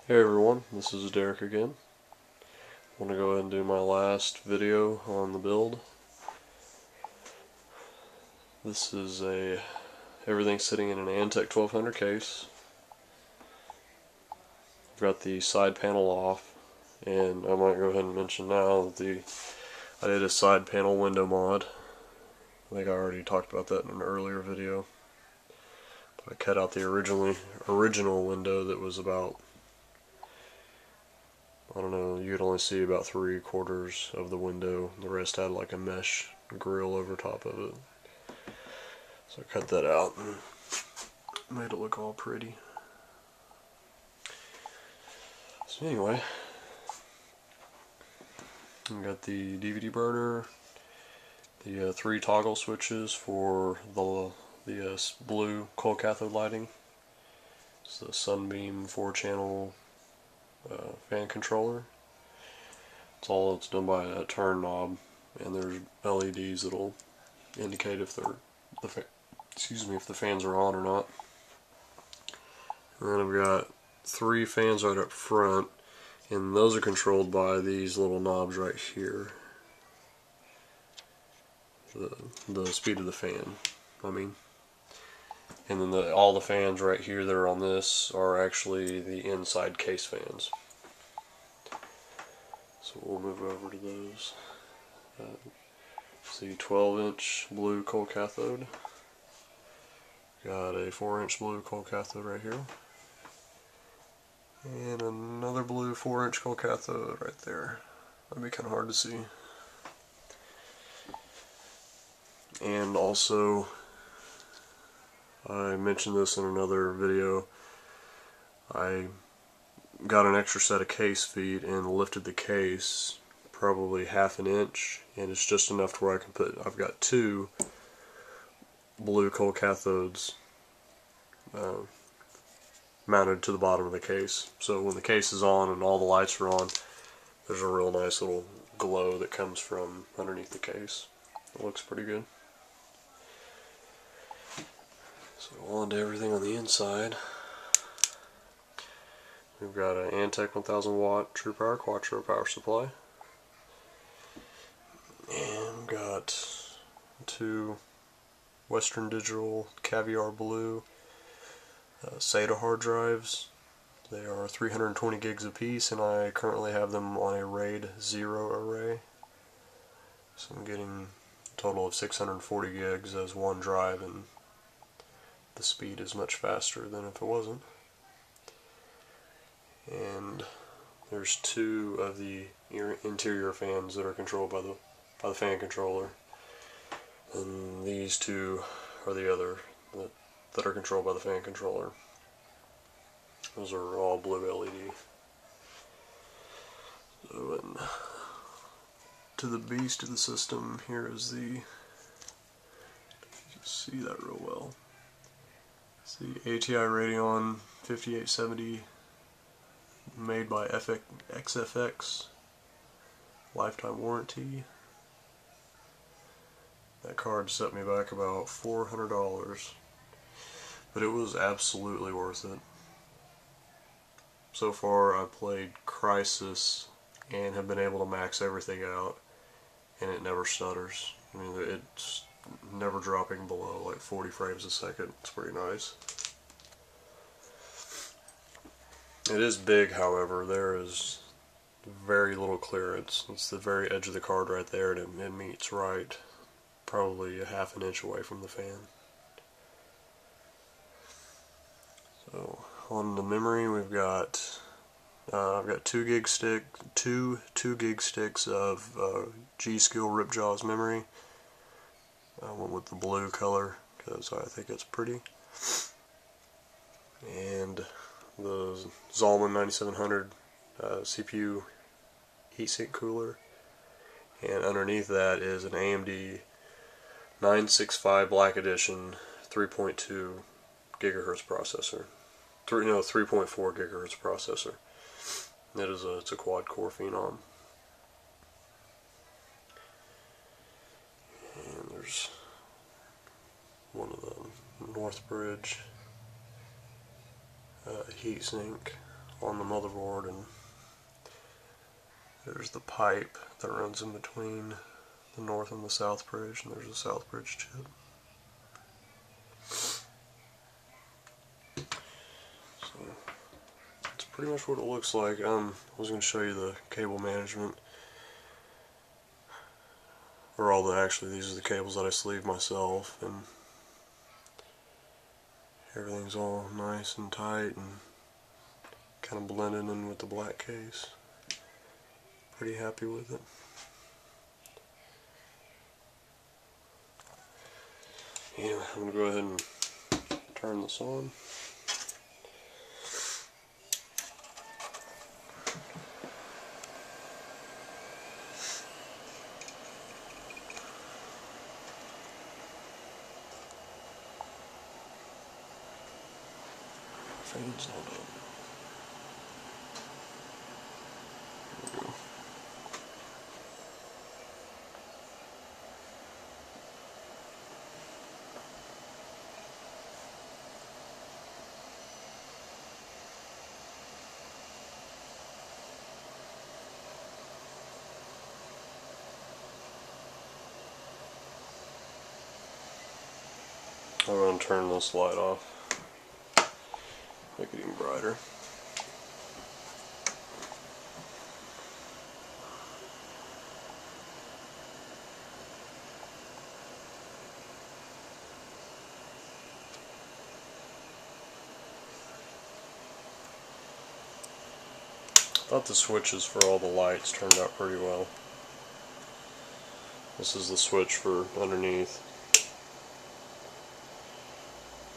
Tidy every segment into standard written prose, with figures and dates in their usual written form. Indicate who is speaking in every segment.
Speaker 1: Hey everyone, this is Derek again. I want to go ahead and do my last video on the build. This is everything sitting in an Antec 1200 case. I've got the side panel off, and I might go ahead and mention now that I did a side panel window mod. I think I already talked about that in an earlier video. But I cut out the original window that was about, I don't know, you could only see about 3/4 of the window. The rest had like a mesh grill over top of it. So I cut that out and made it look all pretty. So anyway, I got the DVD burner, the 3 toggle switches for the blue cold cathode lighting. It's the Sunbeam 4-channel fan controller. It's done by a turn knob, and there's LEDs that'll indicate if if the fans are on or not. And then I've got 3 fans right up front, and those are controlled by these little knobs right here. The speed of the fan, I mean. And then all the fans right here that are on this are actually the inside case fans. So we'll move over to those. See, 12-inch blue cold cathode. Got a 4-inch blue cold cathode right here. And another blue 4-inch cold cathode right there. That'd be kind of hard to see. And also, I mentioned this in another video, I got an extra set of case feet and lifted the case probably 1/2 inch, and it's just enough to where I can I've got 2 blue cold cathodes mounted to the bottom of the case. So when the case is on and all the lights are on, there's a real nice little glow that comes from underneath the case. It looks pretty good. So on to everything on the inside. We've got an Antec 1000 watt True Power Quattro power supply. And we've got 2 Western Digital Caviar Blue SATA hard drives. They are 320 gigs apiece, and I currently have them on a RAID 0 array. So I'm getting a total of 640 gigs as one drive, and the speed is much faster than if it wasn't. And there's 2 of the interior fans that are controlled by the fan controller, and these 2 are the other that are controlled by the fan controller. Those are all blue LED. So, and to the beast of the system, here is you can see that real well. It's the ATI Radeon 5870, made by XFX, lifetime warranty. That card set me back about $400, but it was absolutely worth it. So far I've played Crisis and have been able to max everything out, and it never stutters. I mean, it's never dropping below like 40 frames a second. It's pretty nice. It is big, however. There is very little clearance. It's the very edge of the card right there, and it meets right probably 1/2 inch away from the fan. So on the memory, we've got I've got 2 gig sticks of G.Skill Ripjaws memory. I went with the blue color because I think it's pretty. And the Zalman 9700 CPU heatsink cooler, and underneath that is an AMD 965 Black Edition 3.2 gigahertz processor. 3.4 gigahertz processor. It's a quad core Phenom. And there's one of the Northbridge heatsink on the motherboard, and there's the pipe that runs in between the north and the south bridge, and there's a south bridge chip. So that's pretty much what it looks like. I was going to show you the cable management, or all the, actually these are the cables that I sleeve myself, and everything's all nice and tight and kind of blended in with the black case. Pretty happy with it. Yeah, I'm going to go ahead and turn this on. Fan's not on. There we go. I'm going to turn this light off, make it even brighter. I thought the switches for all the lights turned out pretty well. This is the switch for underneath.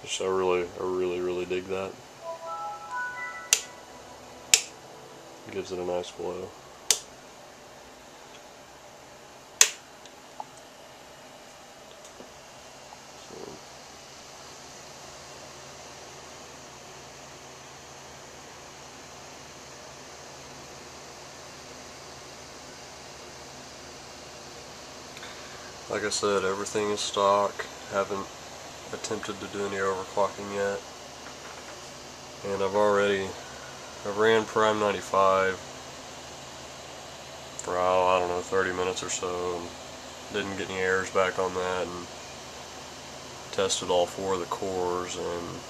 Speaker 1: Which I really dig that. It gives it a nice glow. Like I said, everything is stock. Haven't attempted to do any overclocking yet. And I've ran Prime 95 for, I don't know, 30 minutes or so, and didn't get any errors back on that, and tested all 4 of the cores, and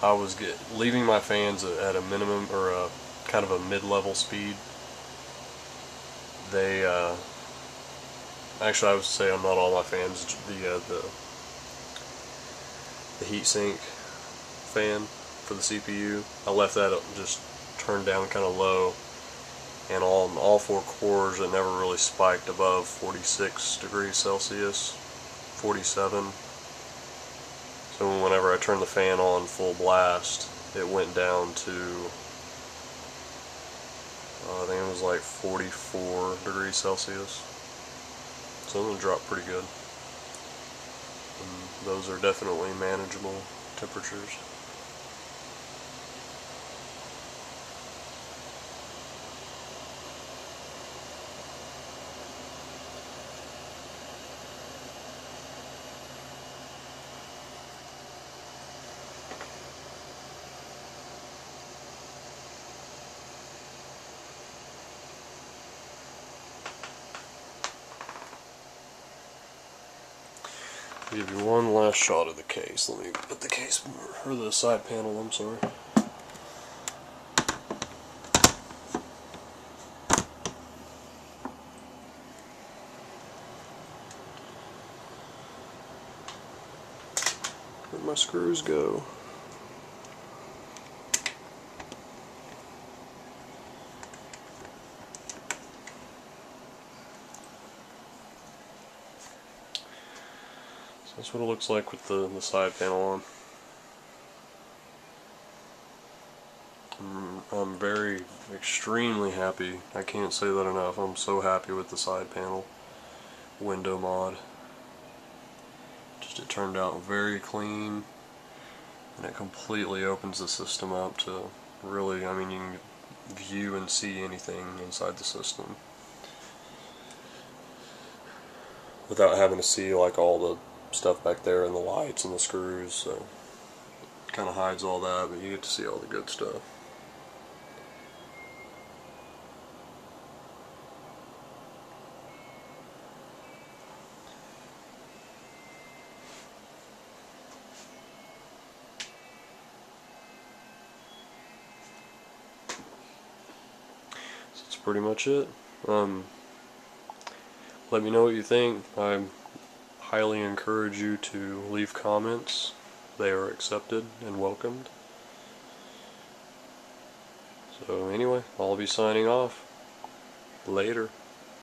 Speaker 1: I was leaving my fans at a minimum, or a kind of a mid-level speed. They actually, I would say I'm not all my fans. The heatsink fan for the CPU, I left that just turned down kind of low, and on all 4 cores it never really spiked above 46 degrees Celsius, 47. So whenever I turned the fan on full blast, it went down to, I think it was like 44 degrees Celsius. So it dropped pretty good. And those are definitely manageable temperatures. Give you one last shot of the case. Let me put the case, or the side panel, I'm sorry. Where'd my screws go? That's what it looks like with the side panel on. I'm very, extremely happy. I can't say that enough. I'm so happy with the side panel window mod. Just it turned out very clean, and it completely opens the system up to really, I mean, you can view and see anything inside the system without having to see like all the stuff back there and the lights and the screws. So kind of hides all that, but you get to see all the good stuff. So that's pretty much it. Let me know what you think. I highly encourage you to leave comments. They are accepted and welcomed. So anyway, I'll be signing off. Later.